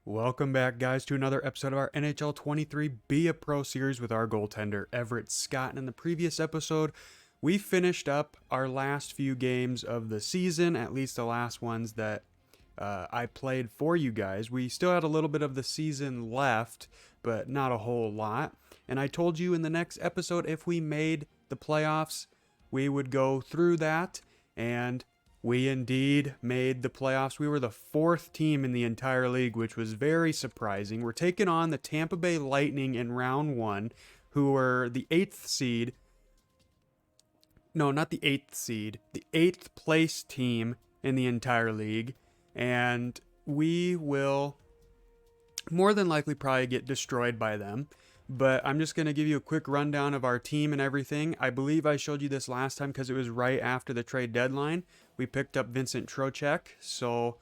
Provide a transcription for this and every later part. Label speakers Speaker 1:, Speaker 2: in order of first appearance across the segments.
Speaker 1: Welcome back, guys, to another episode of our NHL 23 Be a Pro series with our goaltender, Everett Scott. And in the previous episode, we finished up our last few games of the season, at least the last ones that I played for you guys. We still had a little bit of the season left, but not a whole lot. And I told you in the next episode, if we made the playoffs, we would go through that, and we indeed made the playoffs. We were the fourth team in the entire league, which was very surprising. We're taking on the Tampa Bay Lightning in round one, who were the eighth seed. No, not the eighth seed. The eighth place team in the entire league. And we will more than likely probably get destroyed by them. But I'm just going to give you a quick rundown of our team and everything. I believe I showed you this last time because it was right after the trade deadline. We picked up Vincent Trocheck, so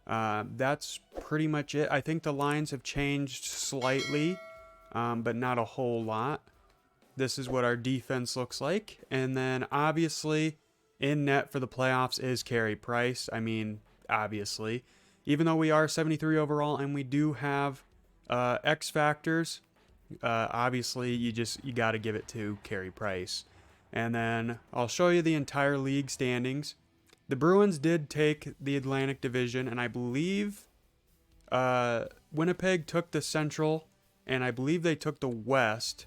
Speaker 1: that's pretty much it. I think the lines have changed slightly, but not a whole lot. This is what our defense looks like. And then obviously in net for the playoffs is Carey Price. I mean, obviously. Even though we are 73 overall and we do have X factors, obviously you got to give it to Carey Price. And then I'll show you the entire league standings. The Bruins did take the Atlantic Division, and I believe Winnipeg took the Central, and I believe they took the West.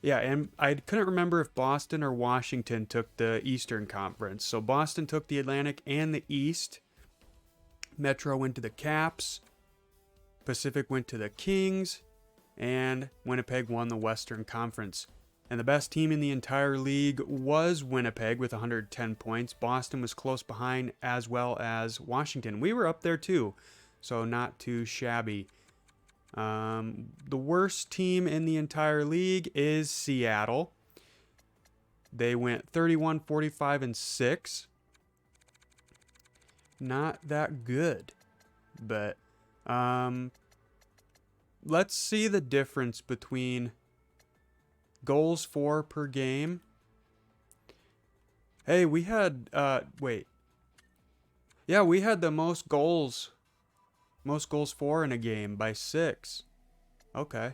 Speaker 1: Yeah, and I couldn't remember if Boston or Washington took the Eastern Conference. So Boston took the Atlantic and the East. Metro went to the Caps. Pacific went to the Kings. And Winnipeg won the Western Conference. And the best team in the entire league was Winnipeg with 110 points. Boston was close behind, as well as Washington. We were up there too, so not too shabby. The worst team in the entire league is Seattle. They went 31, 45, and 6. Not that good. But let's see the difference between goals for per game. Hey, we had wait. Yeah, we had the most goals for in a game by 6. Okay.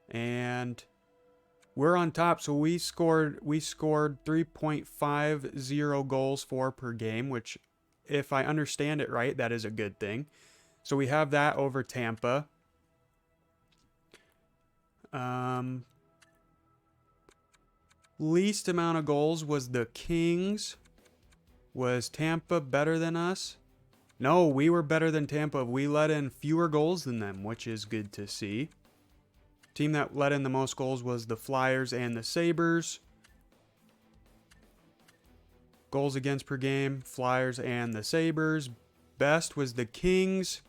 Speaker 1: And we're on top, so we scored 3.50 goals for per game, which, if I understand it right, that is a good thing. So we have that over Tampa. Least amount of goals was the Kings. Was Tampa better than us? No, we were better than Tampa. We let in fewer goals than them, which is good to see. Team that let in the most goals was the Flyers and the Sabres. Goals against per game, Flyers and the Sabres. Best was the Kings.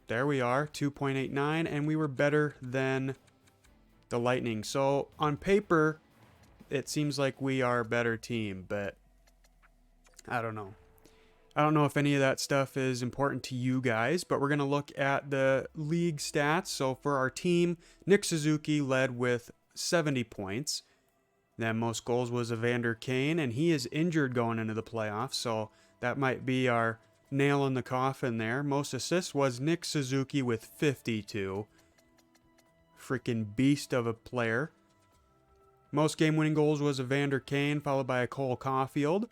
Speaker 1: There we are, 2.89, and we were better than the Lightning. So on paper, it seems like we are a better team, but I don't know. I don't know if any of that stuff is important to you guys, but we're going to look at the league stats. So for our team, Nick Suzuki led with 70 points. Then most goals was Evander Kane, and he is injured going into the playoffs, so that might be our nail in the coffin there. Most assists was Nick Suzuki with 52. Freaking beast of a player. Most game-winning goals was Evander Kane, followed by a Cole Caulfield.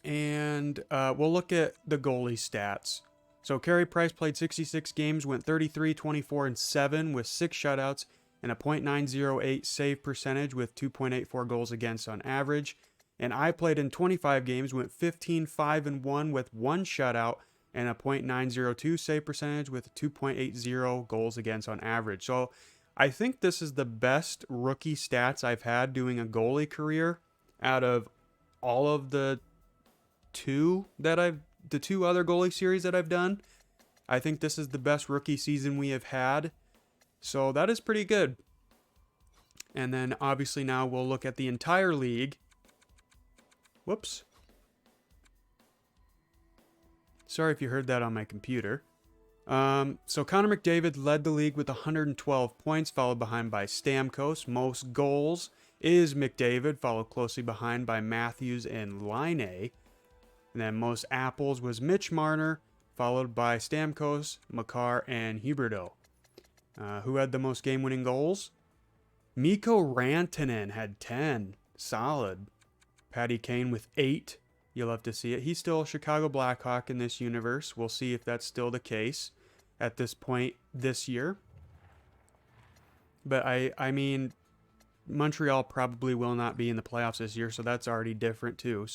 Speaker 1: And we'll look at the goalie stats. So Carey Price played 66 games, went 33, 24, and 7 with 6 shutouts and a .908 save percentage with 2.84 goals against on average. And I played in 25 games, went 15, 5, and 1 with 1 shutout and a .902 save percentage with 2.80 goals against on average. So I think this is the best rookie stats I've had doing a goalie career out of all of the two other goalie series that I've done. I think this is the best rookie season we have had. So that is pretty good. And then obviously now we'll look at the entire league. Whoops. Sorry if you heard that on my computer. So Connor McDavid led the league with 112 points, followed behind by Stamkos. Most goals is McDavid, followed closely behind by Matthews and Laine. And then most apples was Mitch Marner, followed by Stamkos, Makar, and Huberdeau. Who had the most game-winning goals? Mikko Rantanen had 10. Solid. Patty Kane with 8. You'll have to see it. He's still a Chicago Blackhawk in this universe. We'll see if that's still the case at this point this year. But I mean, Montreal probably will not be in the playoffs this year, so that's already different too.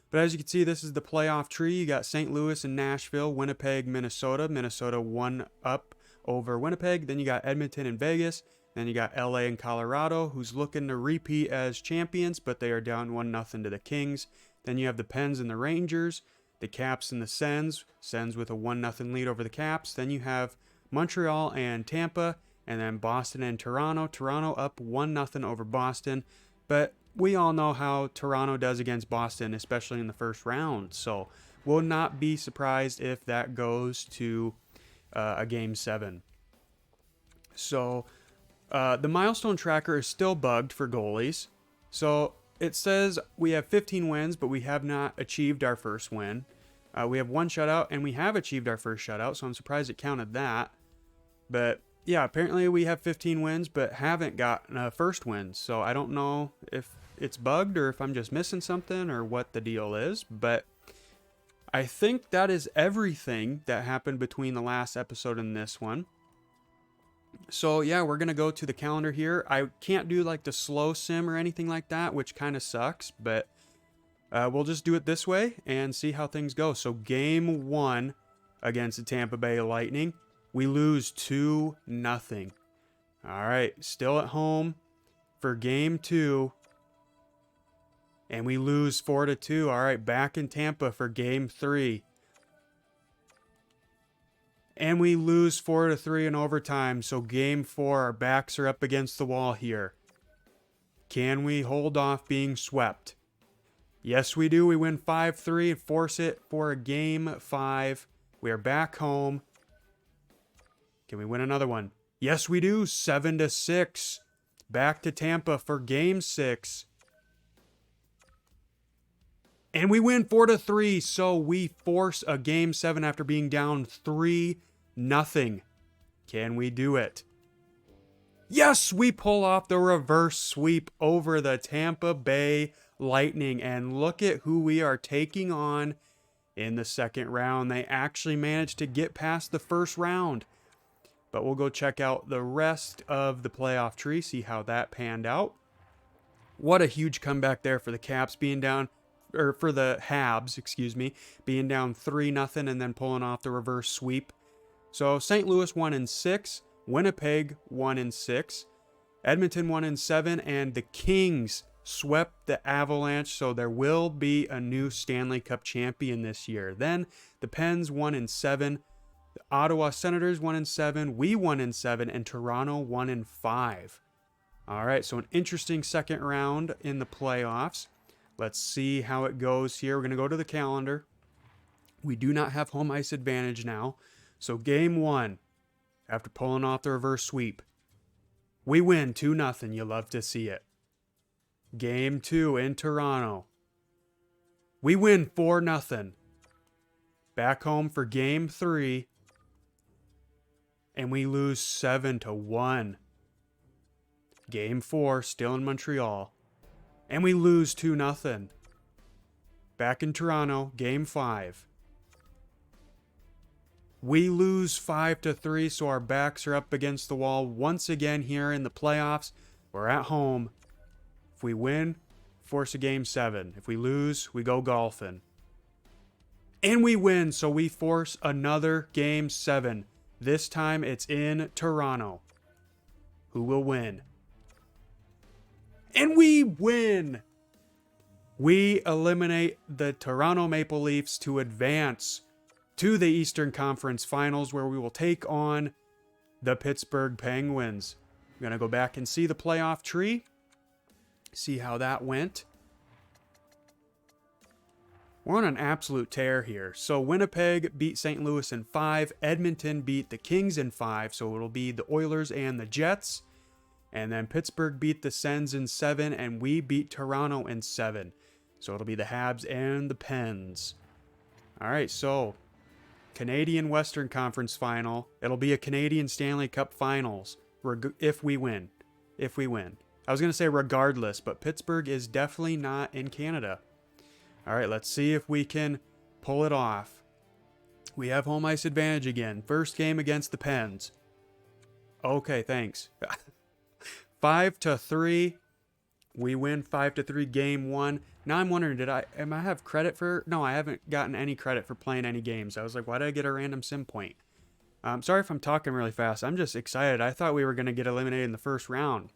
Speaker 1: But as you can see, this is the playoff tree. You got St. Louis and Nashville, Winnipeg, Minnesota. Minnesota 1 up over Winnipeg. Then you got Edmonton and Vegas. Then you got LA and Colorado, who's looking to repeat as champions, but they are down 1-0 to the Kings. Then you have the Pens and the Rangers, the Caps and the Sens. Sens with a 1-0 lead over the Caps. Then you have Montreal and Tampa, and then Boston and Toronto. Toronto up 1-0 over Boston. But we all know how Toronto does against Boston, especially in the first round. So we'll not be surprised if that goes to a Game 7. So the milestone tracker is still bugged for goalies. So it says we have 15 wins, but we have not achieved our first win. We have 1 shutout, and we have achieved our first shutout, so I'm surprised it counted that. But yeah, apparently we have 15 wins, but haven't gotten a first win. So I don't know if it's bugged or if I'm just missing something or what the deal is. But I think that is everything that happened between the last episode and this one. So yeah, we're going to go to the calendar here. I can't do like the slow sim or anything like that, which kind of sucks, but we'll just do it this way and see how things go. So Game 1 against the Tampa Bay Lightning, we lose 2-0. All right, still at home for Game 2, and we lose 4-2. All right, back in Tampa for Game 3. And we lose 4-3 in overtime. So Game 4, our backs are up against the wall here. Can we hold off being swept? Yes, we do. We win 5-3 and force it for a Game 5. We are back home. Can we win another one? Yes, we do. 7-6. Back to Tampa for Game 6. And we win 4-3. So we force a Game 7 after being down 3-0. Can we do it? Yes, we pull off the reverse sweep over the Tampa Bay Lightning. And look at who we are taking on in the second round. They actually managed to get past the first round. But we'll go check out the rest of the playoff tree, see how that panned out. What a huge comeback there for the Caps being down, or for the Habs, being down 3-0 and then pulling off the reverse sweep. So St. Louis 1-6, Winnipeg 1-6, Edmonton 1-7, and the Kings swept the Avalanche. So there will be a new Stanley Cup champion this year. Then the Pens 1-7. The Ottawa Senators 1-7, we 1-7, and Toronto 1-5. All right, so an interesting second round in the playoffs. Let's see how it goes here. We're going to go to the calendar. We do not have home ice advantage now. So Game 1, after pulling off the reverse sweep, we win 2-0. You love to see it. Game 2 in Toronto, we win 4-0. Back home for Game 3. And we lose 7-1. Game 4, still in Montreal. And we lose 2-0. Back in Toronto, Game 5. We lose 5-3, so our backs are up against the wall once again here in the playoffs. We're at home. If we win, force a Game 7. If we lose, we go golfing. And we win, so we force another Game 7. This time it's in Toronto. Who will win? And we win! We eliminate the Toronto Maple Leafs to advance to the Eastern Conference Finals, where we will take on the Pittsburgh Penguins. I'm going to go back and see the playoff tree, see how that went. We're on an absolute tear here. So Winnipeg beat St. Louis in 5. Edmonton beat the Kings in 5. So it'll be the Oilers and the Jets. And then Pittsburgh beat the Sens in 7. And we beat Toronto in 7. So it'll be the Habs and the Pens. All right, so Canadian Western Conference Final. It'll be a Canadian Stanley Cup Finals if we win. If we win. I was going to say regardless, but Pittsburgh is definitely not in Canada. All right, let's see if we can pull it off. We have home ice advantage again. First game against the Pens. Okay, thanks. 5-3. We win 5-3 game 1. Now I'm wondering, am I have credit for? No, I haven't gotten any credit for playing any games. I was like, why did I get a random sim point? Sorry if I'm talking really fast. I'm just excited. I thought we were going to get eliminated in the first round.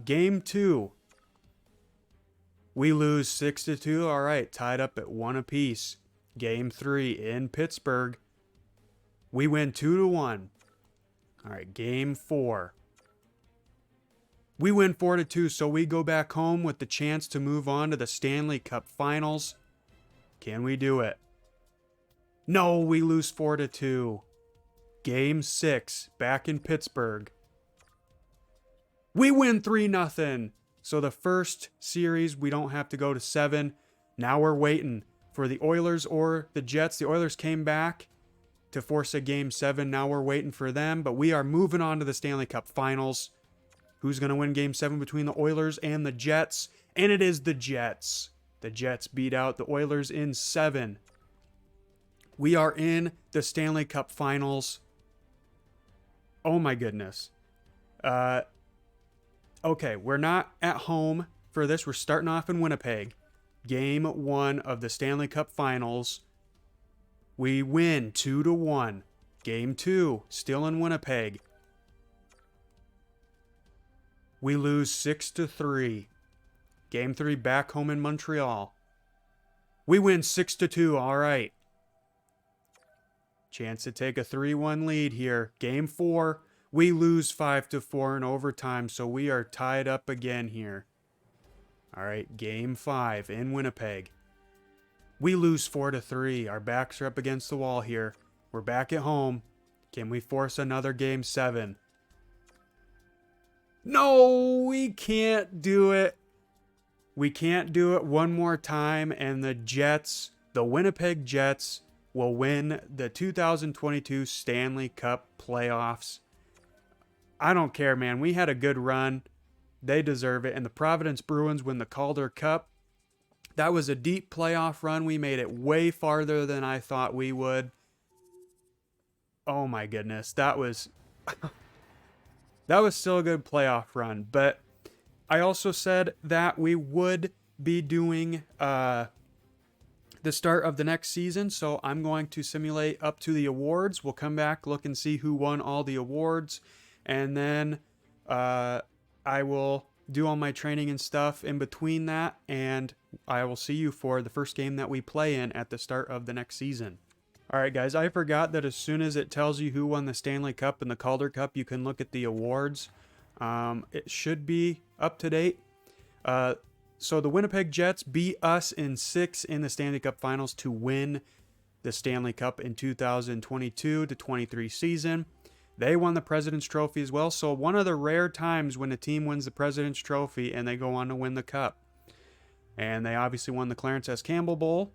Speaker 1: Game 2. We lose 6-2. All right, tied up at 1 apiece. Game 3 in Pittsburgh. We win 2-1. All right, game 4. We win 4-2, so we go back home with the chance to move on to the Stanley Cup Finals. Can we do it? No, we lose 4-2. Game 6, back in Pittsburgh. We win 3-0. So the first series, we don't have to go to 7. Now we're waiting for the Oilers or the Jets. The Oilers came back to force a game 7. Now we're waiting for them, but we are moving on to the Stanley Cup Finals. Who's going to win game 7 between the Oilers and the Jets? And it is the Jets. The Jets beat out the Oilers in 7. We are in the Stanley Cup Finals. Oh my goodness. Okay, we're not at home for this. We're starting off in Winnipeg. Game 1 of the Stanley Cup Finals. We win 2-1. Game 2, still in Winnipeg. We lose 6-3. Game 3, back home in Montreal. We win 6-2. All right. Chance to take a 3-1 lead here. Game 4, we lose 5-4 in overtime, so we are tied up again here. All right, game 5 in Winnipeg. We lose 4-3. Our backs are up against the wall here. We're back at home. Can we force another game 7? No, we can't do it. We can't do it one more time, and the Jets, the Winnipeg Jets, will win the 2022 Stanley Cup playoffs. I don't care, man. We had a good run. They deserve it. And the Providence Bruins win the Calder Cup. That was a deep playoff run. We made it way farther than I thought we would. Oh my goodness. That was still a good playoff run. But I also said that we would be doing the start of the next season. So I'm going to simulate up to the awards. We'll come back, look and see who won all the awards. And then I will do all my training and stuff in between that. And I will see you for the first game that we play in at the start of the next season. All right, guys, I forgot that as soon as it tells you who won the Stanley Cup and the Calder Cup, you can look at the awards. It should be up to date. So the Winnipeg Jets beat us in 6 in the Stanley Cup Finals to win the Stanley Cup in 2022-23 season. They won the President's Trophy as well. So one of the rare times when a team wins the President's Trophy and they go on to win the Cup. And they obviously won the Clarence S. Campbell Bowl.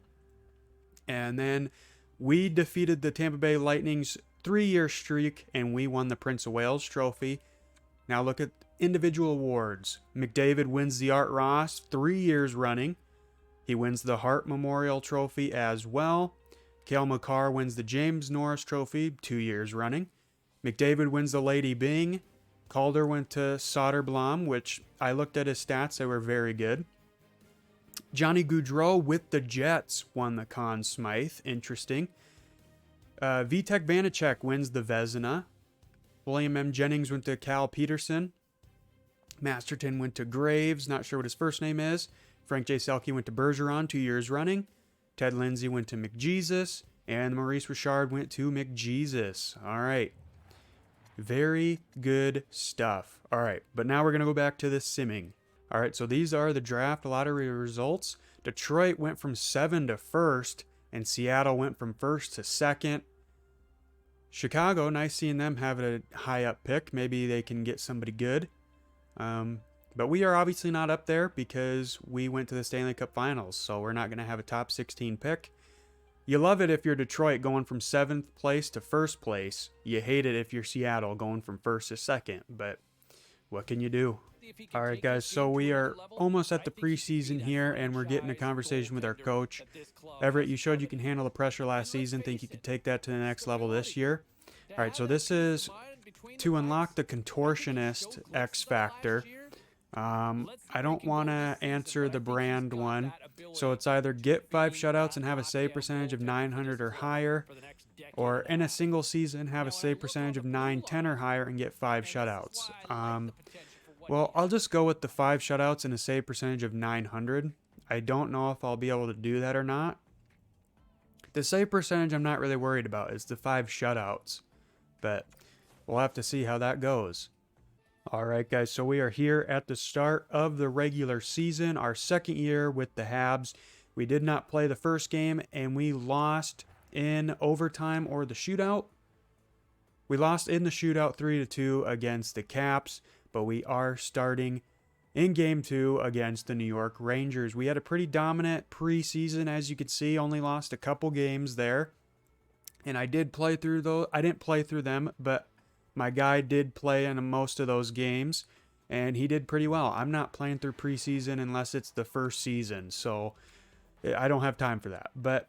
Speaker 1: And then we defeated the Tampa Bay Lightning's 3-year streak, and we won the Prince of Wales Trophy. Now look at individual awards. McDavid wins the Art Ross 3 years running. He wins the Hart Memorial Trophy as well. Cale Makar wins the James Norris Trophy 2 years running. McDavid wins the Lady Byng. Calder went to Soderblom, which I looked at his stats. They were very good. Johnny Gaudreau with the Jets won the Conn Smythe. Interesting. Vitek Vanacek wins the Vezina. William M. Jennings went to Cal Peterson. Masterton went to Graves. Not sure what his first name is. Frank J. Selke went to Bergeron 2 years running. Ted Lindsay went to McJesus. And Maurice Richard went to McJesus. All right. Very good stuff. All right. But now we're going to go back to the simming. All right, so these are the draft lottery results. Detroit went from 7 to 1st, and Seattle went from 1st to 2nd. Chicago, nice seeing them have a high up pick. Maybe they can get somebody good. But we are obviously not up there because we went to the Stanley Cup Finals, so we're not going to have a top 16 pick. You love it if you're Detroit going from 7th place to 1st place. You hate it if you're Seattle going from 1st to 2nd, but what can you do? All right, guys, so we are almost at the preseason here, and we're getting a conversation with our coach. Everett, you showed you can handle the pressure last season. Think you could take that to the next level this year? All right, so this is to unlock the contortionist X Factor. I don't want to answer the brand one, so it's either get 5 shutouts and have a save percentage of 900 or higher, or in a single season have a save percentage of 910 or higher and get 5 shutouts. Well, I'll just go with the 5 shutouts and a save percentage of 900. I don't know if I'll be able to do that or not. The save percentage I'm not really worried about. It's the 5 shutouts, but we'll have to see how that goes. All right, guys, so we are here at the start of the regular season, our 2nd year with the Habs. We did not play the first game, and we lost in overtime or the shootout. We lost in the shootout 3-2 against the Caps, but we are starting in Game 2 against the New York Rangers. We had a pretty dominant preseason, as you can see, only lost a couple games there. And I did play through those. I didn't play through them, but my guy did play in most of those games, and he did pretty well. I'm not playing through preseason unless it's the first season, so I don't have time for that. But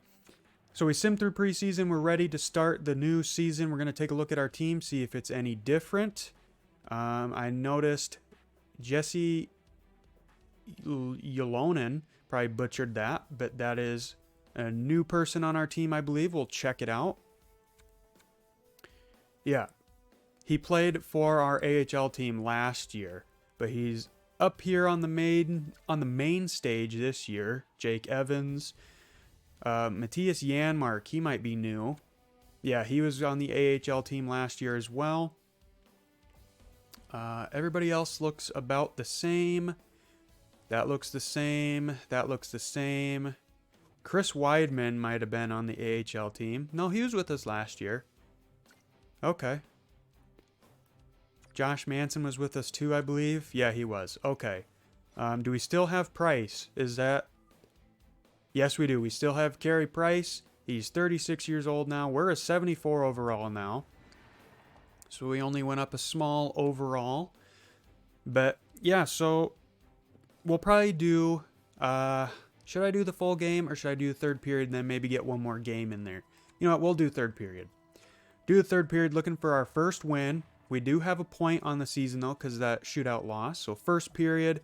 Speaker 1: so we simmed through preseason. We're ready to start the new season. We're going to take a look at our team, see if it's any different. I noticed Jesse Yolonen, probably butchered that, but that is a new person on our team, I believe. We'll check it out. Yeah. He played for our AHL team last year, but he's up here on the main stage this year. Jake Evans, Matthias Janmark, he might be new. Yeah, he was on the AHL team last year as well. Everybody else looks about the same. That looks the same. That looks the same. Chris Weidman might have been on the AHL team. No, he was with us last year. Okay. Josh Manson was with us too, I believe. Yeah, he was. Okay. Do we still have Price? Is that... Yes, we do. We still have Carey Price. He's 36 years old now. We're a 74 overall now. So we only went up a small overall. But, yeah, so we'll probably do... should I do the full game or should I do the 3rd period and then maybe get one more game in there? You know what? We'll do 3rd period. Do the 3rd period looking for our first win. We do have a point on the season, though, because that shootout loss. So, 1st period,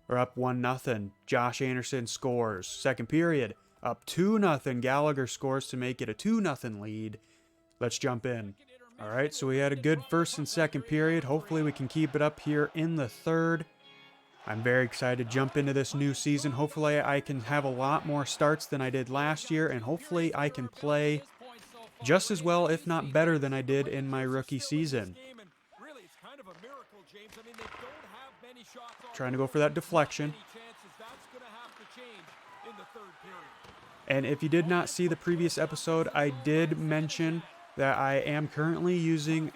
Speaker 1: we're up 1-0. Josh Anderson scores. 2nd period, up 2-0. Gallagher scores to make it a 2-0 lead. Let's jump in. All right, so we had a good 1st and 2nd period. Hopefully, we can keep it up here in the 3rd. I'm very excited to jump into this new season. Hopefully, I can have a lot more starts than I did last year, and hopefully, I can play just as well, if not better, than I did in my rookie season. Trying to go for that deflection. And if you did not see the previous episode, I did mention that I am currently using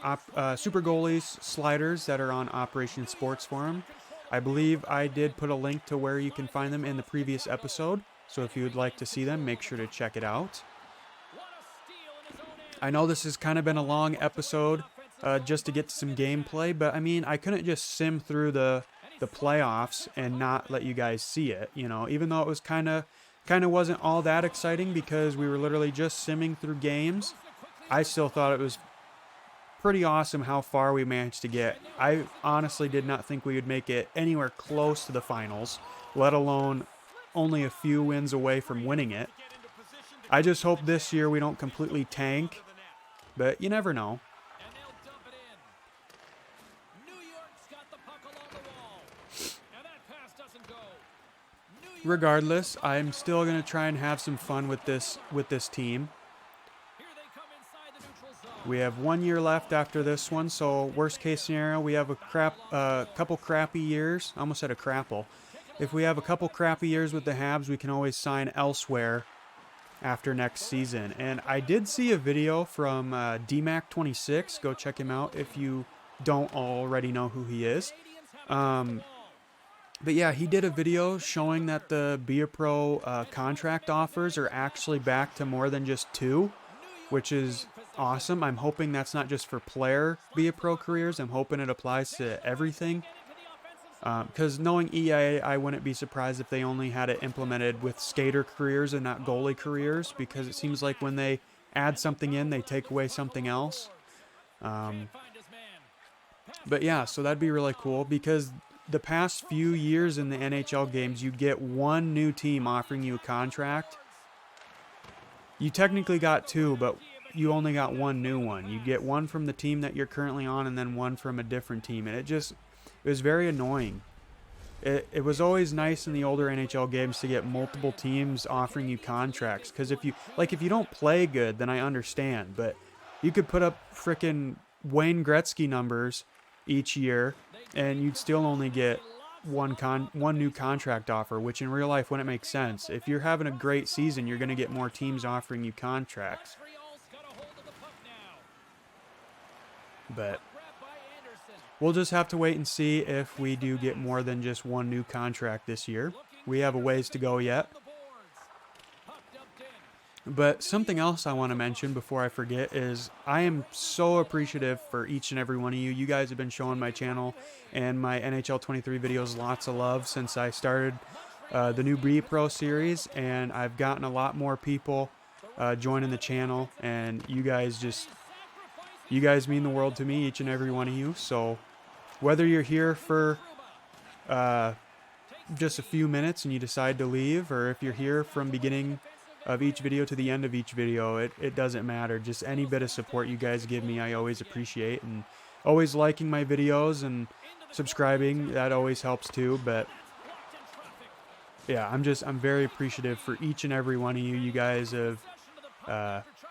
Speaker 1: Super Goalie's sliders that are on Operation Sports Forum. I believe I did put a link to where you can find them in the previous episode. So if you would like to see them, make sure to check it out. I know this has kind of been a long episode just to get to some gameplay, but I mean, I couldn't just sim through the playoffs and not let you guys see it, you know, even though it was kind of wasn't all that exciting because we were literally just simming through games. I still thought it was pretty awesome how far we managed to get. I honestly did not think we would make it anywhere close to the finals, let alone only a few wins away from winning it. I just hope this year we don't completely tank, but you never know. Regardless, I'm still going to try and have some fun with this team. We have 1 year left after this one, so worst case scenario, we have a couple crappy years. I almost said a crapple. If we have a couple crappy years with the Habs, we can always sign elsewhere after next season. And I did see a video from DMAC26. Go check him out if you don't already know who he is. But yeah, he did a video showing that the beapro contract offers are actually back to more than just 2, which is awesome. I'm hoping that's not just for player beapro careers. I'm hoping it applies to everything. Because knowing EA, I wouldn't be surprised if they only had it implemented with skater careers and not goalie careers, because it seems like when they add something in, they take away something else. But yeah, so that'd be really cool, because the past few years in the NHL games, you get one new team offering you a contract. You technically got 2, but you only got one new one. You get one from the team that you're currently on and then one from a different team. And it was very annoying. It was always nice in the older NHL games to get multiple teams offering you contracts. Because if you don't play good, then I understand. But you could put up frickin' Wayne Gretzky numbers each year, and you'd still only get one new contract offer, which in real life wouldn't make sense. If you're having a great season, you're going to get more teams offering you contracts. But we'll just have to wait and see if we do get more than just one new contract this year. We have a ways to go yet. But something else I want to mention before I forget is I am so appreciative for each and every one of you. You guys have been showing my channel and my NHL 23 videos lots of love since I started the new beapro series, and I've gotten a lot more people joining the channel, and you guys mean the world to me, each and every one of you. So whether you're here for just a few minutes and you decide to leave, or if you're here from beginning of each video to the end of each video, it doesn't matter. Just any bit of support you guys give me, I always appreciate. And always liking my videos and subscribing, that always helps too. But yeah, I'm very appreciative for each and every one of you. You guys have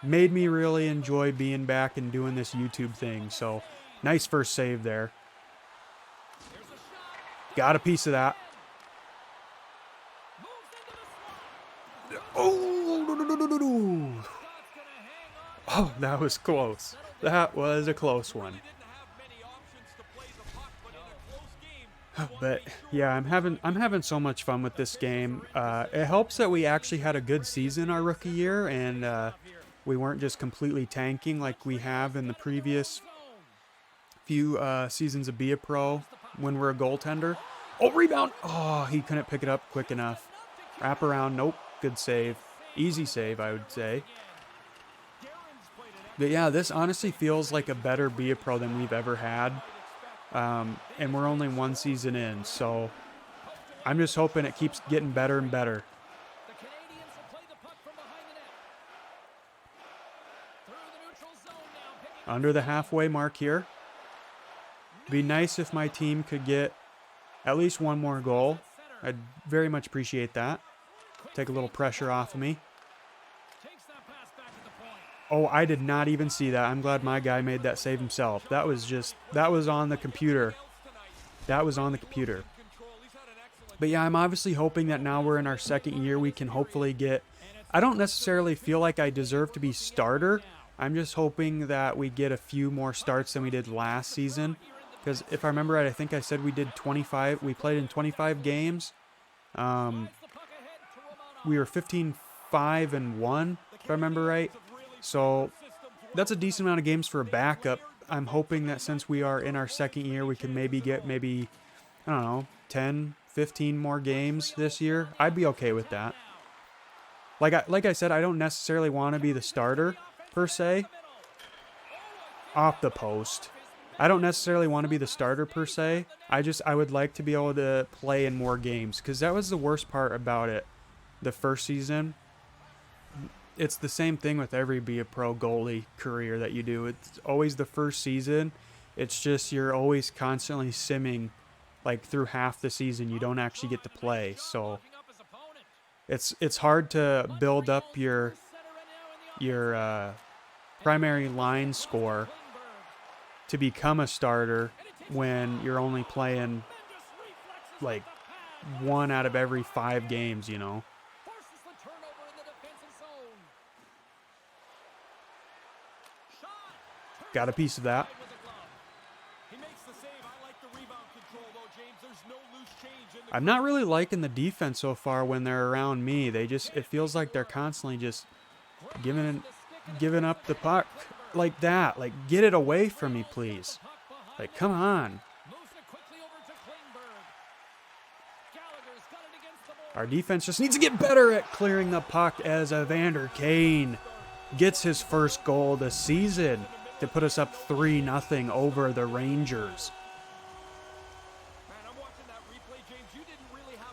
Speaker 1: made me really enjoy being back and doing this YouTube thing. So nice first save there. Got a piece of that. Oh, that was close. That was a close one. But yeah, I'm having so much fun with this game. It helps that we actually had a good season our rookie year, and we weren't just completely tanking like we have in the previous few seasons of beapro when we're a goaltender. Oh, rebound! Oh, he couldn't pick it up quick enough. Wrap around. Nope. Good save. Easy save, I would say. But yeah, this honestly feels like a better beapro than we've ever had. And we're only one season in, so I'm just hoping it keeps getting better and better. Under the halfway mark here. Be nice if my team could get at least one more goal. I'd very much appreciate that. Take a little pressure off of me. Oh, I did not even see that. I'm glad my guy made that save himself. That was on the computer. That was on the computer. But yeah, I'm obviously hoping that now we're in our second year, we can hopefully get... I don't necessarily feel like I deserve to be starter. I'm just hoping that we get a few more starts than we did last season. Because if I remember right, I think I said we did 25. We played in 25 games. We were 15-5-1, if I remember right. So that's a decent amount of games for a backup. I'm hoping that since we are in our second year, we can maybe get I don't know, 10, 15 more games this year. I'd be okay with that. Like I said, I don't necessarily want to be the starter, per se. Off the post. I don't necessarily want to be the starter, per se. I would like to be able to play in more games, because that was the worst part about it. The first season, it's the same thing with every beapro goalie career that you do. It's always the first season. It's just you're always constantly simming, like through half the season. You don't actually get to play, so it's hard to build up your primary line score to become a starter when you're only playing like 1 out of every 5 games, you know. Got a piece of that.
Speaker 2: He makes the save. I like the rebound control though, James. There's no loose change in
Speaker 1: I'm not really liking the defense so far when they're around me. It feels like they're constantly just giving up the puck like that. Like, get it away from me, please. Like, come on. Our defense just needs to get better at clearing the puck as Evander Kane gets his first goal this season to put us up 3-0 over the Rangers.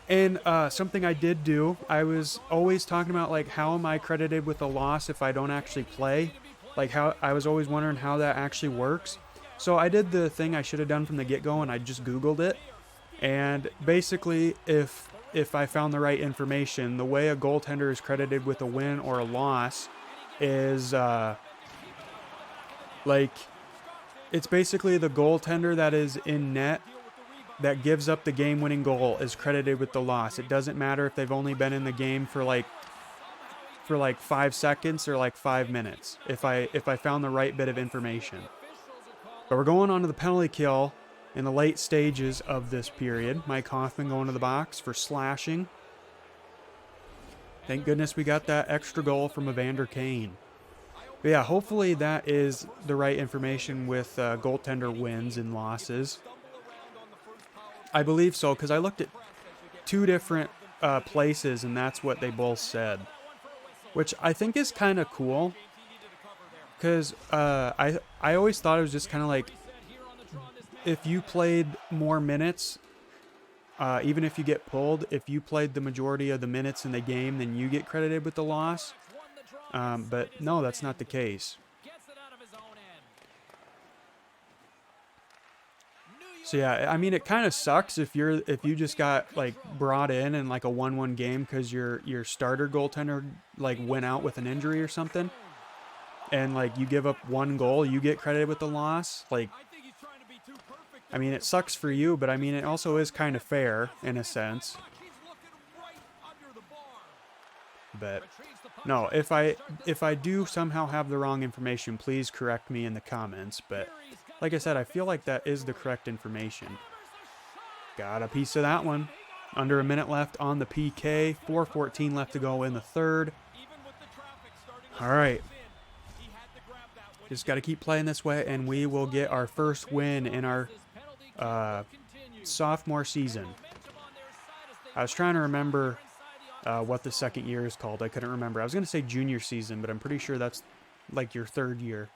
Speaker 1: And something I did do, I was always talking about, like, how am I credited with a loss if I don't actually play? Like, how I was always wondering how that actually works. So I did the thing I should have done from the get-go, and I just Googled it. And basically, if I found the right information, the way a goaltender is credited with a win or a loss is, like, it's basically the goaltender that is in net that gives up the game-winning goal is credited with the loss. It doesn't matter if they've only been in the game for like 5 seconds or like 5 minutes, if I found the right bit of information. But we're going on to the penalty kill in the late stages of this period. Mike Hoffman going to the box for slashing. Thank goodness we got that extra goal from Evander Kane. But yeah, hopefully that is the right information with goaltender wins and losses. I believe so, because I looked at 2 different places, and that's what they both said. Which I think is kind of cool, because I always thought it was just kind of like, if you played more minutes, even if you get pulled, if you played the majority of the minutes in the game, then you get credited with the loss. But no, that's not the case. So yeah, I mean, it kind of sucks if you just got like brought in like a 1-1 game because your starter goaltender like went out with an injury or something, and like you give up 1 goal, you get credited with the loss. Like, I mean, it sucks for you, but I mean, it also is kind of fair in a sense. But no, if I do somehow have the wrong information, please correct me in the comments. But like I said, I feel like that is the correct information. Got a piece of that one. Under a minute left on the PK. 4:14 left to go in the third. All right. Just got to keep playing this way, and we will get our first win in our sophomore season. I was trying to remember what the second year is called. I couldn't remember. I was going to say junior season, but I'm pretty sure that's like your 3rd year.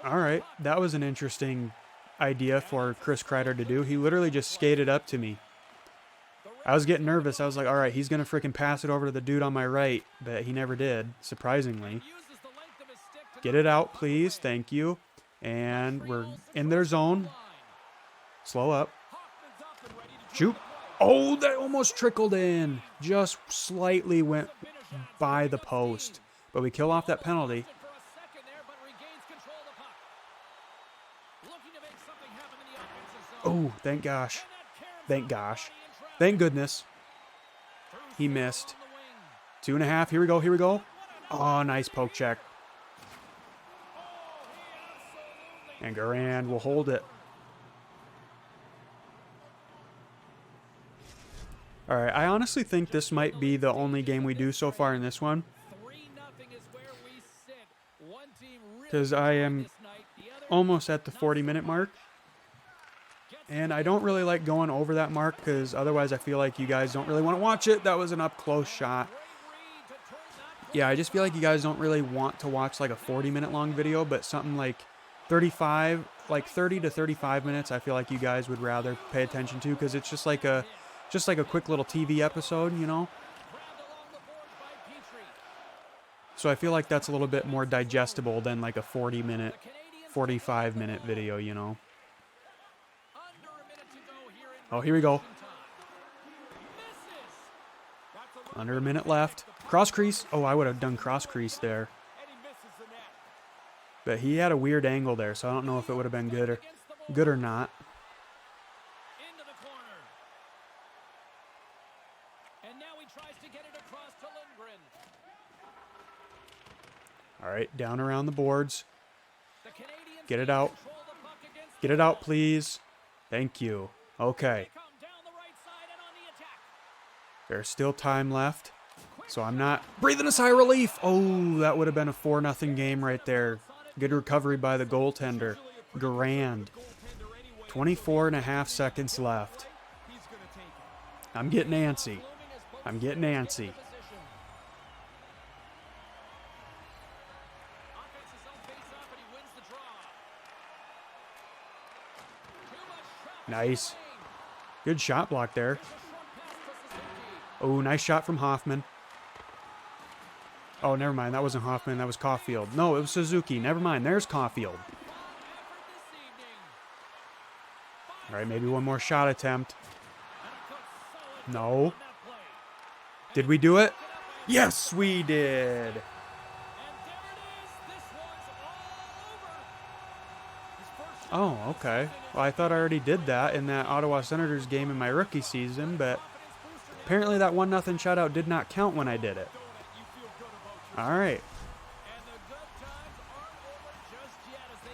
Speaker 1: All right, that was an interesting idea for Chris Kreider to do. He literally just skated up to me. I was getting nervous. I was like, all right, he's going to freaking pass it over to the dude on my right, but he never did, surprisingly. Get it out, please. Thank you. And we're in their zone. Slow up. Shoot. Oh, that almost trickled in. Just slightly went by the post. But we kill off that penalty. Oh, thank gosh. Thank gosh. Thank goodness. He missed. 2.5. Here we go. Here we go. Oh, nice poke check. And Garand will hold it. All right, I honestly think this might be the only game we do so far in this one, because I am almost at the 40-minute mark. And I don't really like going over that mark, because otherwise I feel like you guys don't really want to watch it. That was an up-close shot. Yeah, I just feel like you guys don't really want to watch like a 40-minute long video, but something like 30 to 35 minutes, I feel like you guys would rather pay attention to, because it's just like a quick little TV episode, you know? So I feel like that's a little bit more digestible than like a 40-minute, 45-minute video, you know? Oh, here we go. Under a minute left. Cross crease. Oh, I would have done cross crease there. But he had a weird angle there, so I don't know if it would have been good or not. right, down around the boards. Get it out. Get it out, please. Thank you. Okay. There's still time left, so I'm not breathing a sigh of relief. Oh, that would have been a 4-0 game right there. Good recovery by the goaltender. Grand. 24.5 seconds left. I'm getting antsy. I'm getting antsy. Nice. Good shot block there. Oh, nice shot from Hoffman. Oh, never mind. That wasn't Hoffman. That was Caulfield. No, it was Suzuki. Never mind. There's Caulfield. All right, maybe one more shot attempt. No. Did we do it? Yes, we did. Oh, okay. Well, I thought I already did that in that Ottawa Senators game in my rookie season, but apparently that 1-0 shutout did not count when I did it. All right.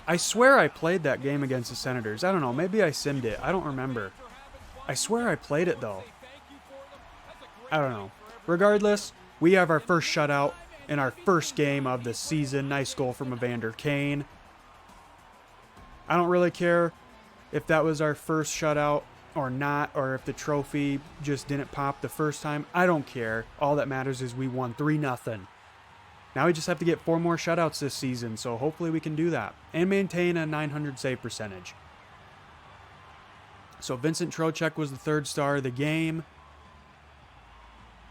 Speaker 1: I swear I played that game against the Senators. I don't know. Maybe I simmed it. I don't remember. I swear I played it, though. I don't know. Regardless, we have our first shutout in our first game of the season. Nice goal from Evander Kane. I don't really care if that was our first shutout or not, or if the trophy just didn't pop the first time. I don't care. All that matters is we won 3-0. Now we just have to get 4 more shutouts this season, so hopefully we can do that and maintain a 900 save percentage. So Vincent Trocheck was the 3rd star of the game.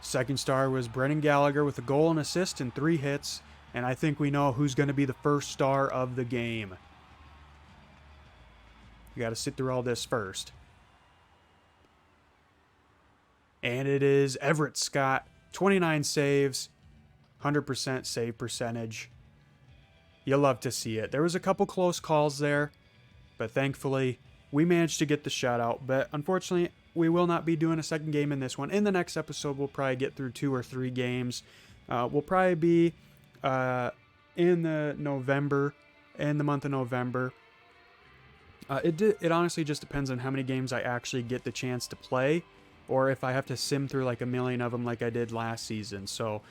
Speaker 1: 2nd star was Brendan Gallagher with a goal and assist and 3 hits, and I think we know who's going to be the 1st star of the game. You got to sit through all this first. And it is Everett Scott, 29 saves, 100% save percentage. You love to see it. There was a couple close calls there, but thankfully we managed to get the shutout. But unfortunately, we will not be doing a second game in this one. In the next episode, we'll probably get through 2 or 3 games. We'll probably be in the month of November. It honestly just depends on how many games I actually get the chance to play, or if I have to sim through like a million of them like I did last season. So,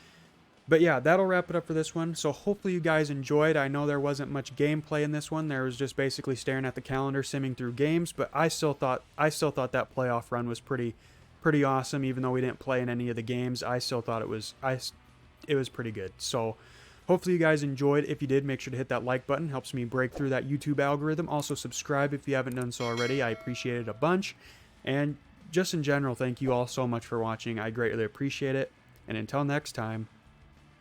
Speaker 1: but yeah, that'll wrap it up for this one. So hopefully you guys enjoyed. I know there wasn't much gameplay in this one. There was just basically staring at the calendar, simming through games. But I still thought that playoff run was pretty awesome. Even though we didn't play in any of the games, I still thought it was pretty good. So hopefully you guys enjoyed. If you did, make sure to hit that like button. Helps me break through that YouTube algorithm. Also subscribe if you haven't done so already. I appreciate it a bunch. And just in general, thank you all so much for watching. I greatly appreciate it. And until next time,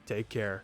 Speaker 1: take care.